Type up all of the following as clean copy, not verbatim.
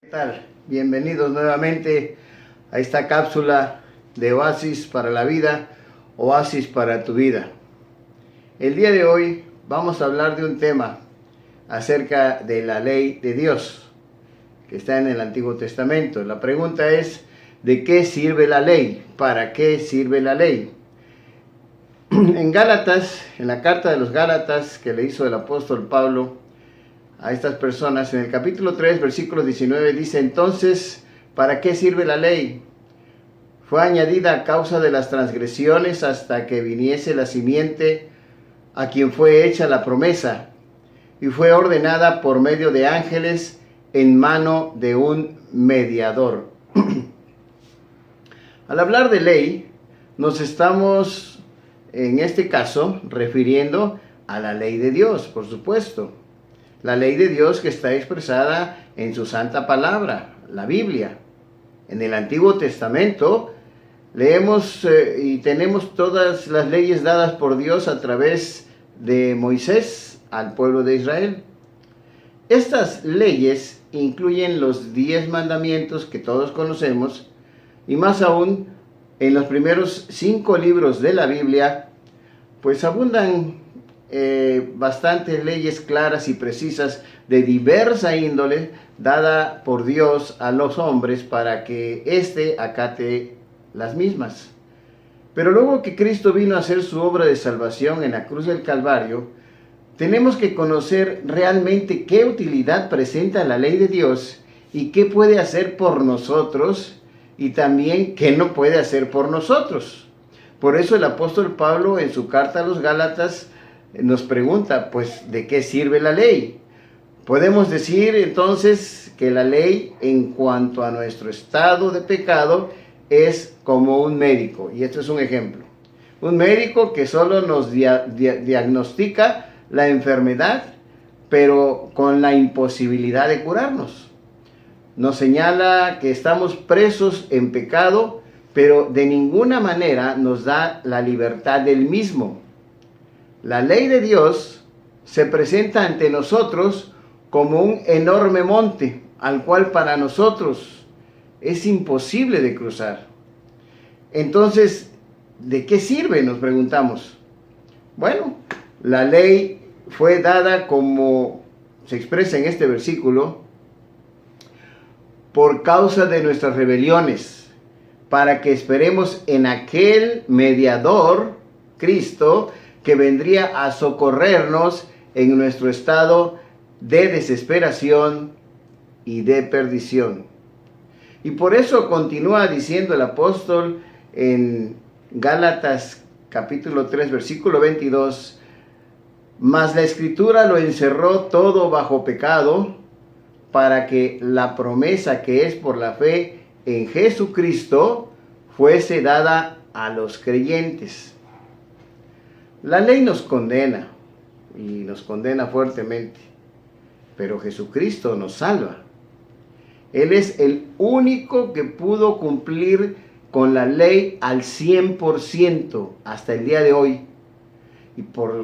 ¿Qué tal? Bienvenidos nuevamente a esta cápsula de Oasis para la vida, Oasis para tu vida. El día de hoy vamos a hablar de un tema acerca de la ley de Dios que está en el Antiguo Testamento. La pregunta es, ¿de qué sirve la ley? ¿Para qué sirve la ley? En Gálatas, en la carta de los Gálatas que le hizo el apóstol Pablo a estas personas, en el capítulo 3, versículo 19, dice: entonces, ¿para qué sirve la ley? Fue añadida a causa de las transgresiones hasta que viniese la simiente a quien fue hecha la promesa, y fue ordenada por medio de ángeles en mano de un mediador. Al hablar de ley, nos estamos, en este caso, refiriendo a la ley de Dios, por supuesto. La ley de Dios que está expresada en su santa palabra, la Biblia. En el Antiguo Testamento leemos y tenemos todas las leyes dadas por Dios a través de Moisés al pueblo de Israel. Estas leyes incluyen los 10 mandamientos que todos conocemos, y más aún en los primeros 5 libros de la Biblia, pues abundan bastantes leyes claras y precisas de diversa índole dada por Dios a los hombres para que éste acate las mismas. Pero luego que Cristo vino a hacer su obra de salvación en la cruz del Calvario, tenemos que conocer realmente qué utilidad presenta la ley de Dios y qué puede hacer por nosotros y también qué no puede hacer por nosotros. Por eso el apóstol Pablo en su carta a los Gálatas nos pregunta, pues, ¿de qué sirve la ley? Podemos decir entonces que la ley, en cuanto a nuestro estado de pecado, es como un médico, y esto es un ejemplo. Un médico que solo nos diagnostica la enfermedad, pero con la imposibilidad de curarnos. Nos señala que estamos presos en pecado, pero de ninguna manera nos da la libertad del mismo. La ley de Dios se presenta ante nosotros como un enorme monte, al cual para nosotros es imposible de cruzar. Entonces, ¿de qué sirve?, nos preguntamos. Bueno, la ley fue dada, como se expresa en este versículo, por causa de nuestras rebeliones, para que esperemos en aquel mediador, Cristo, que vendría a socorrernos en nuestro estado de desesperación y de perdición. Y por eso continúa diciendo el apóstol en Gálatas capítulo 3, versículo 22, mas la Escritura lo encerró todo bajo pecado, para que la promesa que es por la fe en Jesucristo fuese dada a los creyentes. La ley nos condena, y nos condena fuertemente, pero Jesucristo nos salva. Él es el único que pudo cumplir con la ley al 100% hasta el día de hoy, y por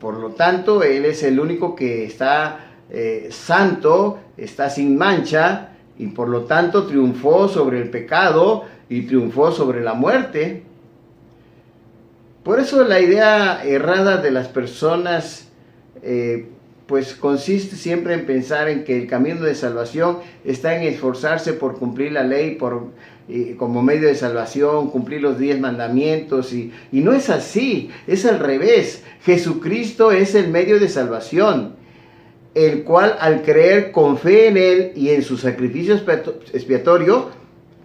lo tanto Él es el único que está santo, está sin mancha, y por lo tanto triunfó sobre el pecado y triunfó sobre la muerte. Por eso la idea errada de las personas pues consiste siempre en pensar en que el camino de salvación está en esforzarse por cumplir la ley como medio de salvación, cumplir los 10 mandamientos, y no es así, es al revés. Jesucristo es el medio de salvación, el cual, al creer con fe en Él y en su sacrificio expiatorio,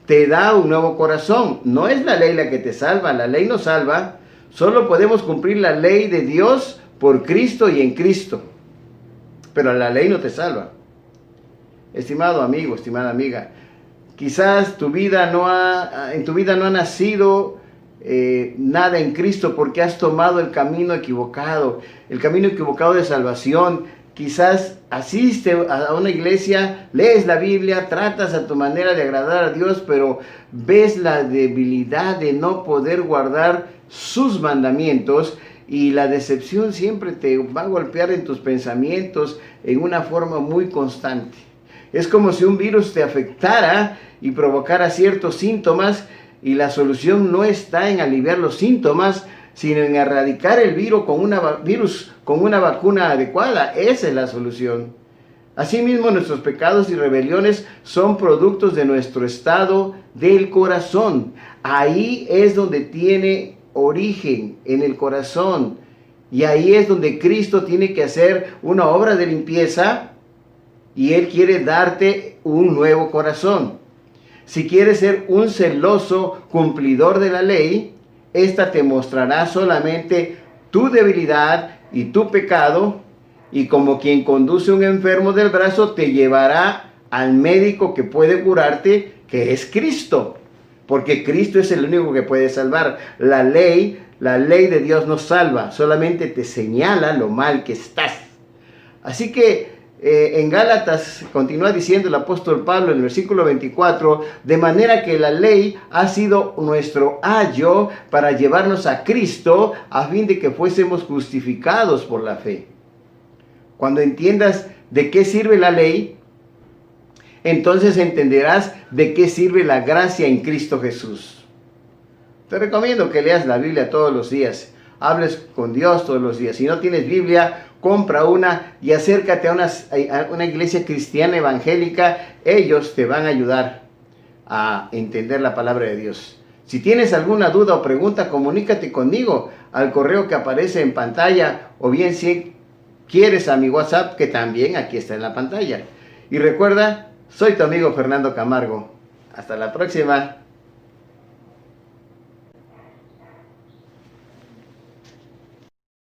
te da un nuevo corazón. No es la ley la que te salva, la ley nos salva. Solo podemos cumplir la ley de Dios por Cristo y en Cristo, pero la ley no te salva. Estimado amigo, estimada amiga, quizás en tu vida no ha nacido nada en Cristo porque has tomado el camino equivocado de salvación. Quizás asistes a una iglesia, lees la Biblia, tratas a tu manera de agradar a Dios, pero ves la debilidad de no poder guardar sus mandamientos, y la decepción siempre te va a golpear en tus pensamientos en una forma muy constante. Es como si un virus te afectara y provocara ciertos síntomas, y la solución no está en aliviar los síntomas, sino en erradicar el virus con una vacuna adecuada. Esa es la solución. Asimismo, nuestros pecados y rebeliones son productos de nuestro estado del corazón. Ahí es donde tiene origen, en el corazón. Y ahí es donde Cristo tiene que hacer una obra de limpieza, y Él quiere darte un nuevo corazón. Si quieres ser un celoso cumplidor de la ley, esta te mostrará solamente tu debilidad y tu pecado, y como quien conduce un enfermo del brazo, te llevará al médico que puede curarte, que es Cristo, porque Cristo es el único que puede salvar. La ley de Dios no salva, solamente te señala lo mal que estás. Así que en Gálatas continúa diciendo el apóstol Pablo en el versículo 24, de manera que la ley ha sido nuestro ayo para llevarnos a Cristo, a fin de que fuésemos justificados por la fe. Cuando entiendas de qué sirve la ley, entonces entenderás de qué sirve la gracia en Cristo Jesús. Te recomiendo que leas la Biblia todos los días, hables con Dios todos los días. Si no tienes Biblia, compra una y acércate a una iglesia cristiana evangélica. Ellos te van a ayudar a entender la palabra de Dios. Si tienes alguna duda o pregunta, comunícate conmigo al correo que aparece en pantalla, o bien si quieres a mi WhatsApp, que también aquí está en la pantalla. Y recuerda, soy tu amigo Fernando Camargo. Hasta la próxima.